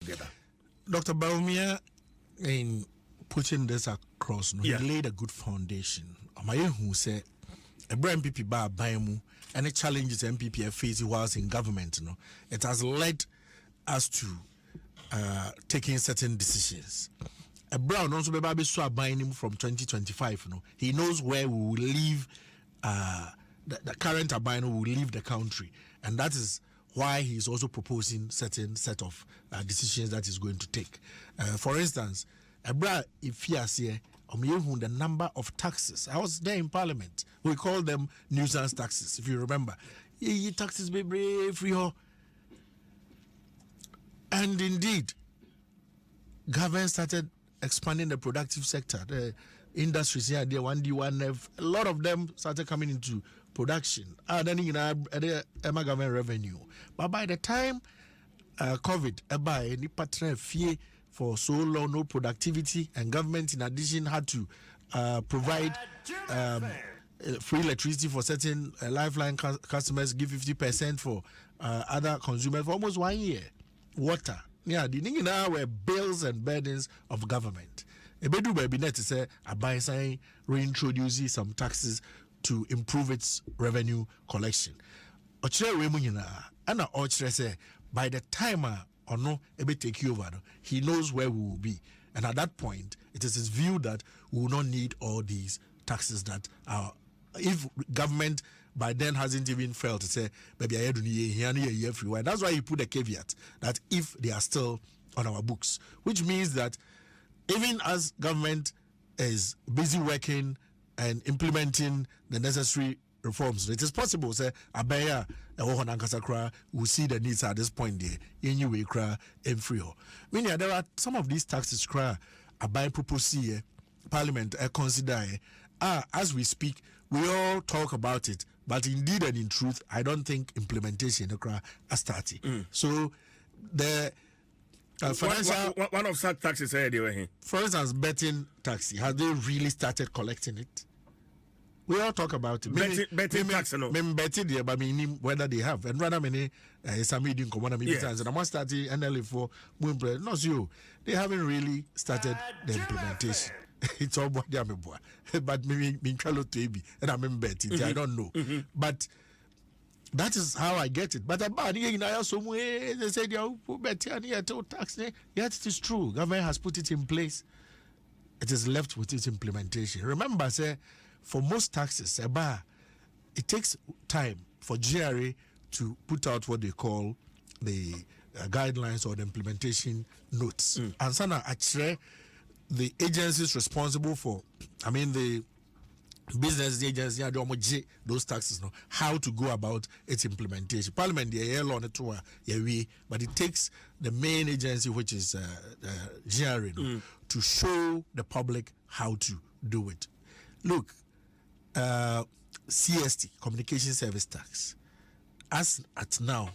together. Dr. Bawumia, in putting this across, he laid a good foundation. Who said a brand MPP bar baimu and the challenges MPP are facing whilst in government, it has led us to taking certain decisions. A Brown also be so buying him from 2025. He knows where we will leave. The current albino will leave the country, and that is why he is also proposing certain set of decisions that he's going to take. For instance, Ebra, if he has here, the number of taxes. I was there in Parliament. We call them nuisance taxes, if you remember. Taxes be brave, and indeed, government started expanding the productive sector. The industries here, the 1D1F, a lot of them started coming into production. Then government revenue. But by the time COVID, any partner fear for so long, no productivity, and government in addition had to provide free electricity for certain lifeline customers, give 50% for other consumers for almost 1 year. Water. Yeah, the thing now were bills and burdens of government. Ebedu baby net say abai saying reintroduce some taxes to improve its revenue collection. Ochire we munyina ana ochire say by the time or no ebe take you over, he knows where we will be, and at that point it is his view that we will not need all these taxes that are, if government by then hasn't even felt to say maybe I don't need everywhere. That's why he put a caveat that if they are still on our books, which means that even as government is busy working and implementing the necessary reforms, it is possible say abaya will see the needs at this point there in way cry and free. Meaning there are some of these taxes cry abaya propose here Parliament consider as we speak, we all talk about it, but indeed and in truth, I don't think implementation has started. So the financial one of such taxes anyway. For instance, betting tax, have they really started collecting it? We all talk about it. Betting tax, no. Maybe betting there, but whether they have, and rather many some meeting come on times, and I must start NLA for not you. They haven't really started the implementation. It's all about them, but maybe and I'm betting. I don't know, but that is how I get it. But about they said tax. Yet it is true. Government has put it in place. It is left with its implementation. Remember, say for most taxes, it takes time for GRA to put out what they call the guidelines or the implementation notes. And sana actually the agencies responsible for, the business agency, those taxes, how to go about its implementation. Parliament, but it takes the main agency, which is GRA, to show the public how to do it. Look, CST, Communication Service Tax, as at now,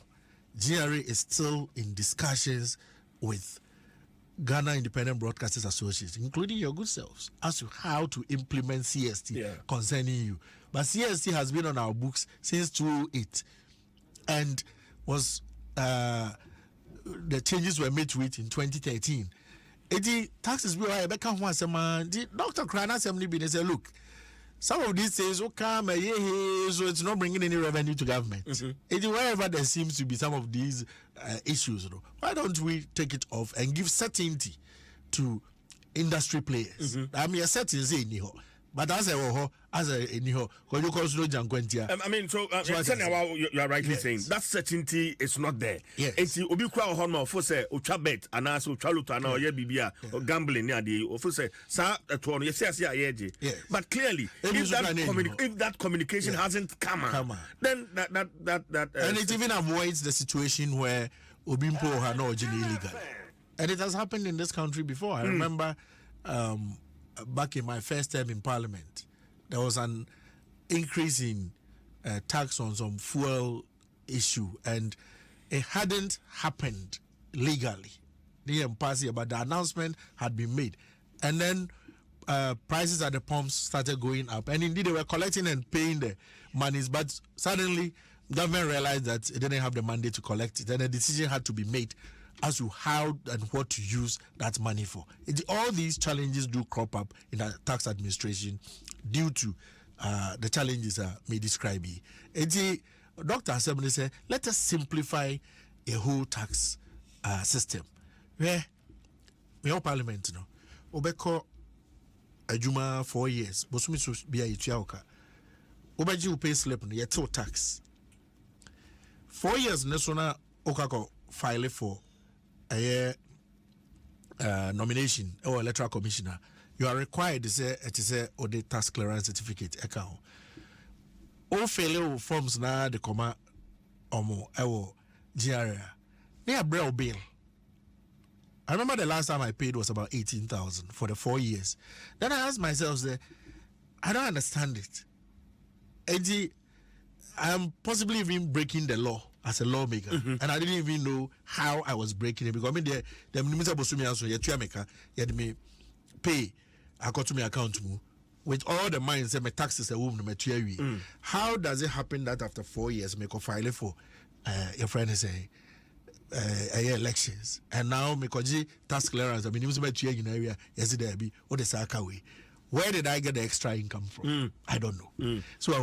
GRA is still in discussions with Ghana Independent Broadcasters Association, including your good selves, as to how to implement CST concerning you. But CST has been on our books since 2008 and was the changes were made to it in 2013. The taxes we are back on Dr. Krana Assembly say, look, some of these things will come so it's not bringing any revenue to government. Wherever there seems to be some of these issues, why don't we take it off and give certainty to industry players? I mean, a certainty but as you are rightly saying that certainty is not there. It's obi kwa honma for say uchabet anas uchaluta na oye bibia gambling near the officer sa eto no yes. But clearly if that communication hasn't come then that and it even avoids the situation where obimpo are not illegal. And it has happened in this country before. I remember back in my first term in Parliament, there was an increase in tax on some fuel issue, and it hadn't happened legally. But the announcement had been made, and then prices at the pumps started going up, and indeed they were collecting and paying the monies, but suddenly government realized that it didn't have the mandate to collect it, and a decision had to be made as to how and what to use that money for. All these challenges do crop up in the tax administration due to the challenges may describe. Dr. Assembly said, let us simplify a whole tax system. Where we have parliament, Obeko Ajuma 4 years, Bosumi so be a Itiaoka. Obaji will pay slip on your tax. 4 years, Nesona Okako file for a nomination or electoral commissioner. You are required to say it is a or the tax clearance certificate account. All failure forms now the comma omo ewo GRA. They are bill. I remember the last time I paid was about 18,000 for the 4 years. Then I asked myself, I don't understand it. I'm possibly even breaking the law as a lawmaker, and I didn't even know how I was breaking it, because I mean the minister Bawumia also me pay I got to my account with all the minds and my taxes a woman How does it happen that after 4 years make a file for your friend is elections, and now because tax clearance I mean in area yesterday be or the Saka way? Where did I get the extra income from? I don't know. So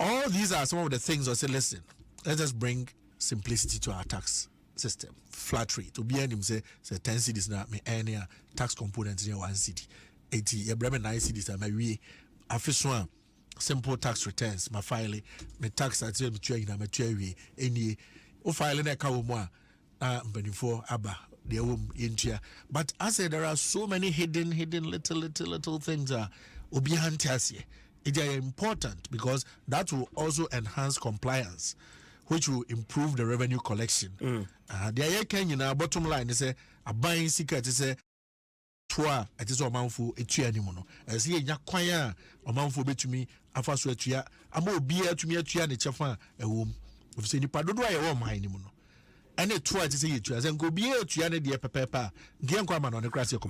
all these are some of the things I say, listen, let us bring simplicity to our tax system. Flat rate. To be any say 10 cities now me any tax components in 1 city. 80 your 9 cities my we afiswa simple tax returns my file my tax at me try na me try any o file na ka wo mu a mpanifo aba the wom yentua. But I said there are so many hidden little things obi hantiasie. It is important because that will also enhance compliance, which will improve the revenue collection. The Kenya bottom line is a buying secret is a tour at his omanfu etu animono. As he yakwaya omanfu betumi afaso etua amo bia tumi atua ne chefa ewom. Of say nipa dodo aye wo man animono. And a tour to say etua zen go bia etua ne de pepepa. Ngiankwa ma no ne krase ko.